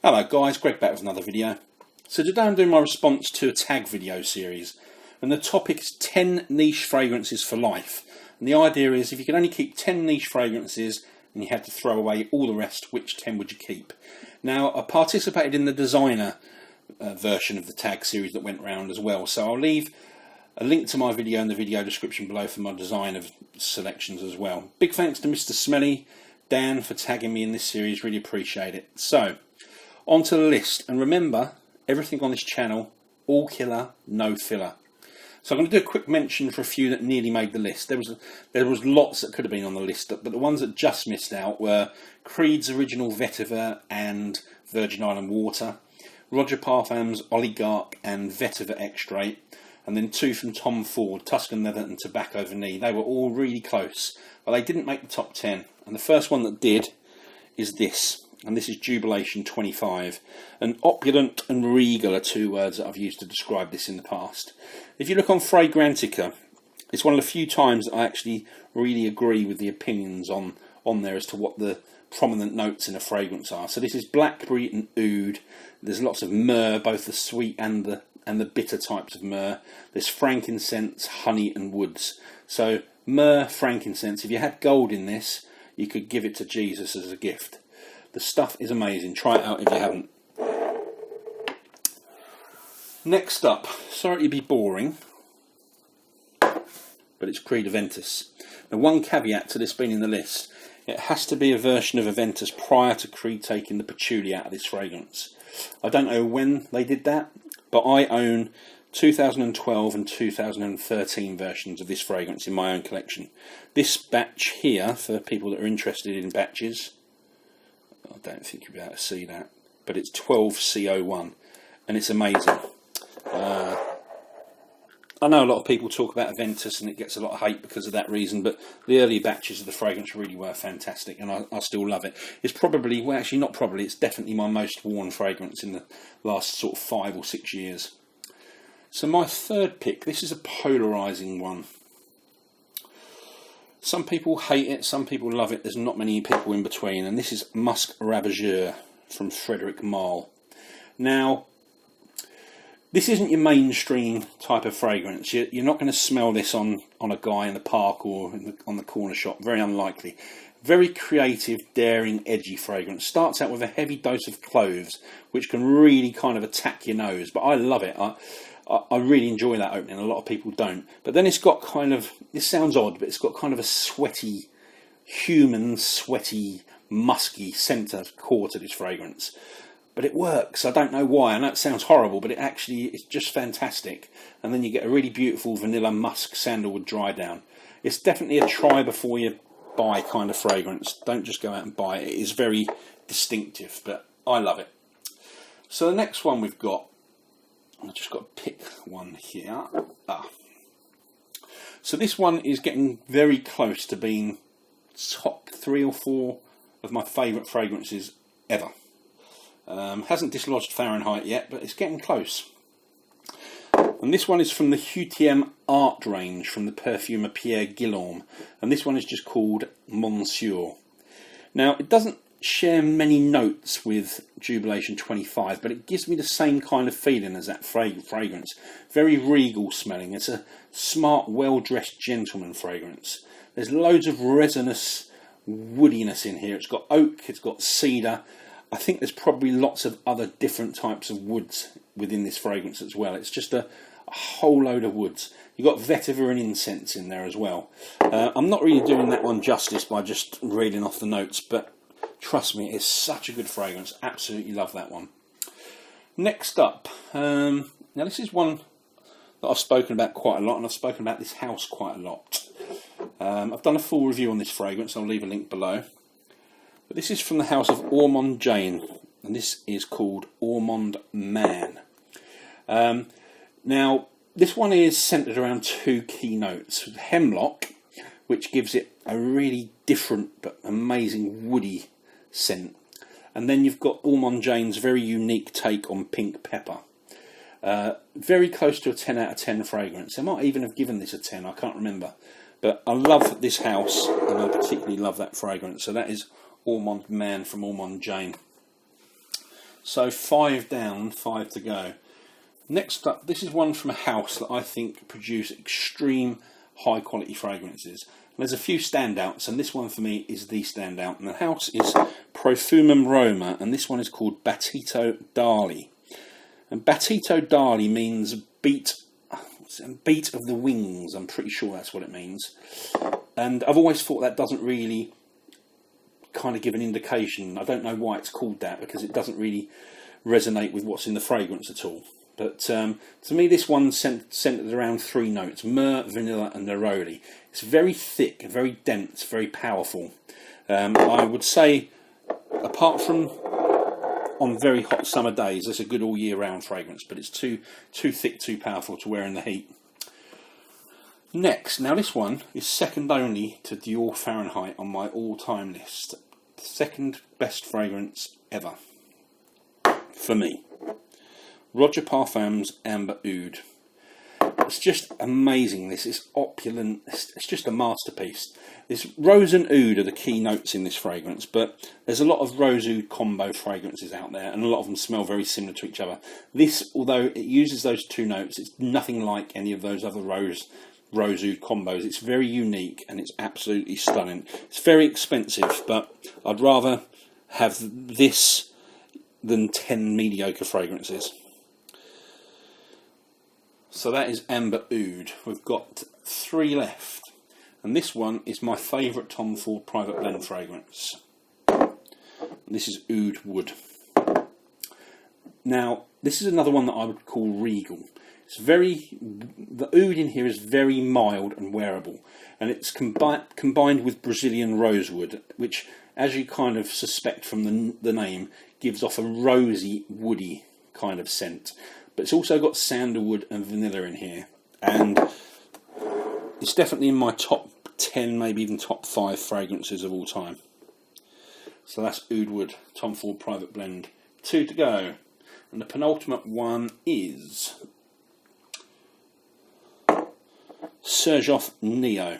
Hello guys, Greg back with another video. So today I'm doing my response to a tag video series, and the topic is 10 niche fragrances for life. And the idea is if you could only keep 10 niche fragrances and you had to throw away all the rest, which 10 would you keep? Now I participated in the designer version of the tag series that went round as well, so I'll leave a link to my video in the video description below for my design of selections as well. Big thanks to Mr. Smelly Dan for tagging me in this series, really appreciate it. So onto the list, and remember, everything on this channel, all killer, no filler. So I'm going to do a quick mention for a few that nearly made the list. There was lots that could have been on the list, but the ones that just missed out were Creed's original Vetiver and Virgin Island Water, Roger Parfum's Oligarch and Vetiver Extrait, and then two from Tom Ford, Tuscan Leather and Tobacco Vanille. They were all really close, but they didn't make the top 10. And the first one that did is this. And this is Jubilation 25. And opulent and regal are two words that I've used to describe this in the past. If you look on Fragrantica, it's one of the few times that I actually really agree with the opinions on there as to what the prominent notes in a fragrance are. So this is blackberry and oud. There's lots of myrrh, both the sweet and the bitter types of myrrh. There's frankincense, honey and woods. So myrrh, frankincense. If you had gold in this, you could give it to Jesus as a gift. The stuff is amazing. Try it out if you haven't. Next up, sorry to be boring, but it's Creed Aventus. Now, one caveat to this being in the list: it has to be a version of Aventus prior to Creed taking the patchouli out of this fragrance. I don't know when they did that, but I own 2012 and 2013 versions of this fragrance in my own collection. This batch here, for people that are interested in batches, I don't think you'll be able to see that, but it's 12C01 and it's amazing. I know a lot of people talk about Aventus and it gets a lot of hate because of that reason, but the early batches of the fragrance really were fantastic, and I still love it. It's probably, well actually not probably, it's definitely my most worn fragrance in the last sort of 5 or 6 years. So my third pick, this is a polarising one. Some people hate it, some people love it, there's not many people in between, and this is Musc Ravageur from Frederic Malle. Now, this isn't your mainstream type of fragrance. You're not going to smell this on a guy in the park or on the corner shop, very unlikely. Very creative, daring, edgy fragrance. Starts out with a heavy dose of cloves, which can really kind of attack your nose, but I love it. I really enjoy that opening. A lot of people don't. But then it's got kind of, this sounds odd, but it's got kind of a sweaty, human, sweaty, musky centre core to this fragrance. But it works. I don't know why. I know it sounds horrible, but it actually is just fantastic. And then you get a really beautiful vanilla musk sandalwood dry down. It's definitely a try before you buy kind of fragrance. Don't just go out and buy it. It is very distinctive, but I love it. So the next one we've got, I've just got to pick one here. So this one is getting very close to being top 3 or 4 of my favourite fragrances ever. Hasn't dislodged Fahrenheit yet, but it's getting close. And this one is from the Hutiem Art range from the perfumer Pierre Guillaume. And this one is just called Monsieur. Now, it doesn't share many notes with Jubilation 25, but it gives me the same kind of feeling as that fragrance. Very regal smelling. It's a smart, well-dressed gentleman fragrance. There's loads of resinous woodiness in here. It's got oak, it's got cedar. I think there's probably lots of other different types of woods within this fragrance as well. It's just a whole load of woods. You've got vetiver and incense in there as well. I'm not really doing that one justice by just reading off the notes, but trust me, it's such a good fragrance. Absolutely love that one. Next up, now this is one that I've spoken about quite a lot, and I've spoken about this house quite a lot. I've done a full review on this fragrance. I'll leave a link below. But this is from the house of Ormonde Jane, and this is called Ormonde Man. Now, this one is centred around 2 key notes. Hemlock, which gives it a really different but amazing woody scent. And then you've got Ormonde Jane's very unique take on pink pepper. Very close to a 10 out of 10 fragrance. I might even have given this a 10, I can't remember. But I love this house, and I particularly love that fragrance. So that is Ormonde Man from Ormonde Jane. So 5 down, 5 to go. Next up, this is one from a house that I think produce extreme high quality fragrances. There's a few standouts, and this one for me is the standout. And the house is Profumum Roma, and this one is called Battito d'Ali. And Battito d'Ali means beat of the wings. I'm pretty sure that's what it means. And I've always thought that doesn't really kind of give an indication. I don't know why it's called that, because it doesn't really resonate with what's in the fragrance at all. But to me, this one's centered around 3 notes: myrrh, vanilla and neroli. It's very thick, very dense, very powerful. I would say, apart from on very hot summer days, it's a good all year round fragrance, but it's too thick, too powerful to wear in the heat. Next, now this one is second only to Dior Fahrenheit on my all-time list. Second best fragrance ever for me. Roger Parfum's Amber Oud. It's just amazing. This is opulent. It's just a masterpiece. This rose and oud are the key notes in this fragrance, but there's a lot of rose oud combo fragrances out there, and a lot of them smell very similar to each other. This, although it uses those 2 notes, it's nothing like any of those other rose oud combos. It's very unique and it's absolutely stunning. It's very expensive, but I'd rather have this than 10 mediocre fragrances. So that is Amber Oud. We've got 3 left, and this one is my favourite Tom Ford Private Blend fragrance. This is Oud Wood. Now, this is another one that I would call regal. The oud in here is very mild and wearable, and it's combined with Brazilian rosewood, which, as you kind of suspect from the name, gives off a rosy, woody kind of scent. But it's also got sandalwood and vanilla in here, and it's definitely in my top 10, maybe even top 5 fragrances of all time. So that's Oud Wood, Tom Ford Private Blend. 2 to go, and the penultimate one is Xerjoff Neo.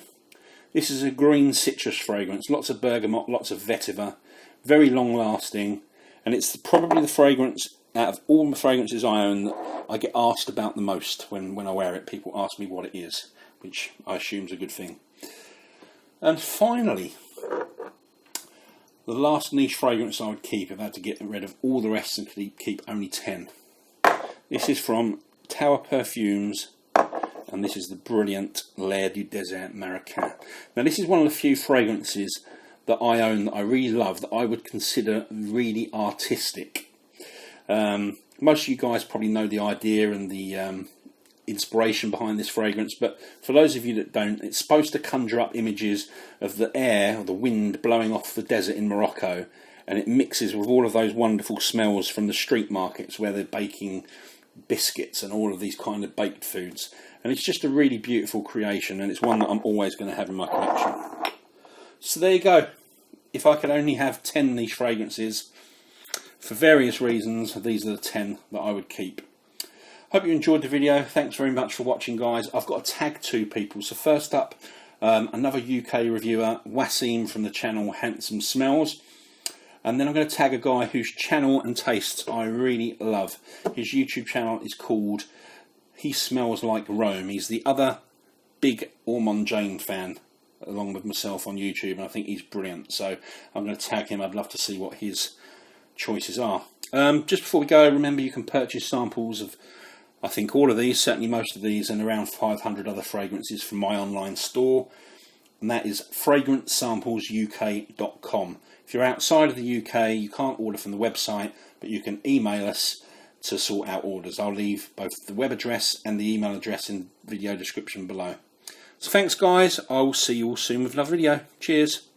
This is a green citrus fragrance, lots of bergamot, lots of vetiver, very long lasting, and it's probably the fragrance out of all the fragrances I own that I get asked about the most when I wear it. People ask me what it is, which I assume is a good thing. And finally, the last niche fragrance I would keep if I had to get rid of all the rest and keep only 10. This is from Tower Perfumes, and this is the brilliant L'air du Désert Marocain. Now, this is one of the few fragrances that I own that I really love, that I would consider really artistic. Most of you guys probably know the idea and the inspiration behind this fragrance, but for those of you that don't, it's supposed to conjure up images of the air or the wind blowing off the desert in Morocco, and it mixes with all of those wonderful smells from the street markets where they're baking biscuits and all of these kind of baked foods. And it's just a really beautiful creation, and it's one that I'm always going to have in my collection. So there you go. If I could only have 10 niche fragrances, for various reasons, these are the 10 that I would keep. Hope you enjoyed the video. Thanks very much for watching, guys. I've got to tag 2 people. So first up, another UK reviewer, Wasim from the channel Handsome Smells. And then I'm going to tag a guy whose channel and tastes I really love. His YouTube channel is called He Smells Like Rome. He's the other big Ormond Jane fan, along with myself, on YouTube, and I think he's brilliant. So I'm going to tag him. I'd love to see what his choices are. Just before we go, remember you can purchase samples of, I think, all of these, certainly most of these, and around 500 other fragrances from my online store, and that is fragrancesamplesuk.com. If you're outside of the UK, you can't order from the website, but you can email us to sort out orders. I'll leave both the web address and the email address in the video description below. So thanks, guys. I will see you all soon with another video. Cheers.